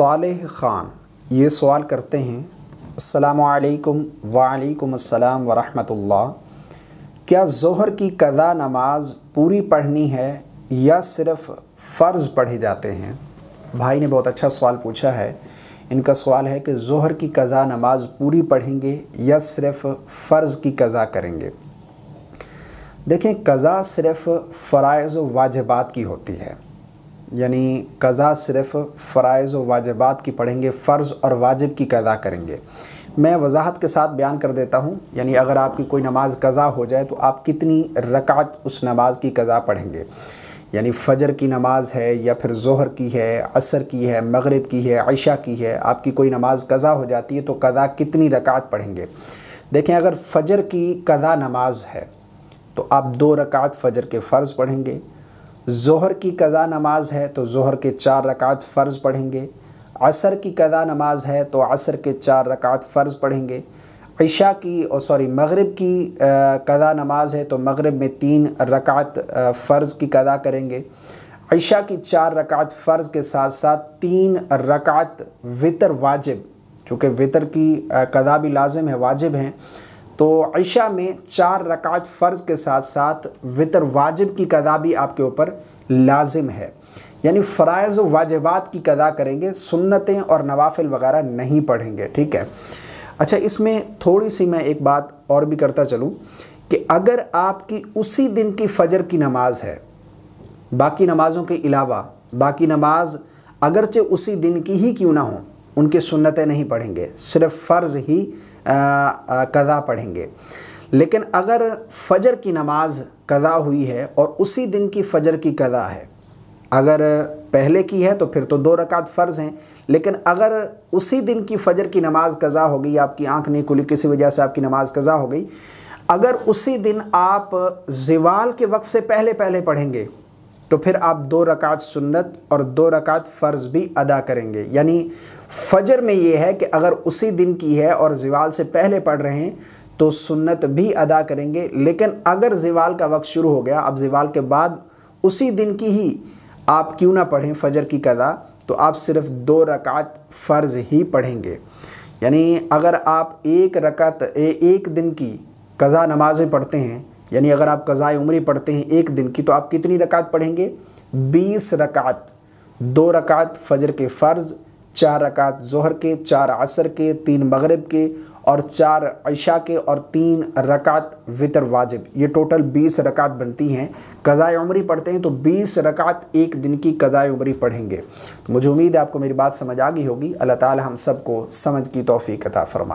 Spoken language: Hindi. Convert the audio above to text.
सालेह ख़ान ये सवाल करते हैं, अस्सलामु अलैकुम वालेकुम अस्सलाम व रहमतुल्लाह। क्या ज़ोहर की क़ज़ा नमाज पूरी पढ़नी है या सिर्फ़ फ़र्ज़ पढ़े जाते हैं? भाई ने बहुत अच्छा सवाल पूछा है। इनका सवाल है कि ज़ोहर की क़ज़ा नमाज पूरी पढ़ेंगे या सिर्फ़ फ़र्ज़ की क़ज़ा करेंगे। देखें, क़ज़ा सिर्फ़ फ़राइज़ व वाजिबात की होती है, यानी क़ज़ा सिर्फ़ फ़राइज़ व वाजिबात की पढ़ेंगे, फ़र्ज़ और वाजिब की क़ज़ा करेंगे। मैं वज़ाहत के साथ बयान कर देता हूँ, यानी अगर आपकी कोई नमाज क़ज़ा हो जाए तो आप कितनी रकात उस नमाज की क़ज़ा पढ़ेंगे। यानी फ़जर की नमाज है या फिर ज़ोहर की है, असर की है, मगरिब की है, इशा की है, आपकी कोई नमाज क़ज़ा हो जाती है तो क़ज़ा कितनी रकात पढ़ेंगे। देखें, अगर फ़जर की क़ज़ा नमाज है तो आप 2 रकात फ़जर के फ़र्ज़ पढ़ेंगे। ज़ोहर की क़ज़ा नमाज है तो ज़ोहर के 4 रकात फ़र्ज़ पढ़ेंगे। असर की क़ज़ा नमाज है तो असर के 4 रकात फ़र्ज़ पढ़ेंगे। मगरिब की क़ज़ा नमाज है तो मगरिब में 3 रकात फ़र्ज़ की क़ज़ा करेंगे। इशा की 4 रकात फ़र्ज़ के साथ साथ 3 रकात वितर वाजिब, चूँकि वितर की क़ज़ा भी लाजिम है, वाजिब हैं, तो इशा में 4 रकात फ़र्ज़ के साथ साथ वितर वाजिब की क़ज़ा भी आपके ऊपर लाजिम है। यानी फ़राइज़ व वाजिबात की क़ज़ा करेंगे, सुन्नतें और नवाफ़िल वग़ैरह नहीं पढ़ेंगे। ठीक है। अच्छा, इसमें थोड़ी सी मैं एक बात और भी करता चलूँ कि अगर आपकी उसी दिन की फ़जर की नमाज है, बाकी नमाज़ों के अलावा बाकी नमाज अगरचे उसी दिन की ही क्यों ना हो, उनकी सुन्नतें नहीं पढ़ेंगे, सिर्फ़ फ़र्ज़ ही क़ज़ा पढ़ेंगे। लेकिन अगर फ़जर की नमाज क़ज़ा हुई है और उसी दिन की फ़जर की क़ज़ा है, अगर पहले की है तो फिर तो 2 रकात फ़र्ज़ हैं, लेकिन अगर उसी दिन की फ़जर की नमाज क़ज़ा हो गई, आपकी आँख नहीं खुली, किसी वजह से आपकी नमाज क़ज़ा हो गई, अगर उसी दिन आप ज़वाल के वक्त से पहले पढ़ेंगे तो फिर आप 2 रकात सुन्नत और 2 रकात फ़र्ज़ भी अदा करेंगे। यानी फ़जर में ये है कि अगर उसी दिन की है और ज़वाल से पहले पढ़ रहे हैं तो सुन्नत भी अदा करेंगे, लेकिन अगर ज़वाल का वक्त शुरू हो गया, अब ज़वाल के बाद उसी दिन की ही आप क्यों ना पढ़ें फ़जर की क़ज़ा, तो आप सिर्फ़ 2 रकात फ़र्ज़ ही पढ़ेंगे। यानी अगर आप एक दिन की क़ज़ा नमाज़ें पढ़ते हैं, यानी अगर आप क़ज़ाए उम्री पढ़ते हैं एक दिन की, तो आप कितनी रकात पढ़ेंगे? 20 रकात। 2 रकात फ़जर के फ़र्ज़, 4 रकात ज़ोहर के, 4 असर के, 3 मगरिब के और 4 इशा के और 3 रकात वितर वाजिब। ये टोटल 20 रकात बनती हैं। क़ज़ाए उम्री पढ़ते हैं तो 20 रकात एक दिन की क़ज़ाए उम्री पढ़ेंगे। तो मुझे उम्मीद है आपको मेरी बात समझ आ गई होगी। अल्लाह ताला हम सबको समझ की तौफ़ीक़ अता फ़रमाए।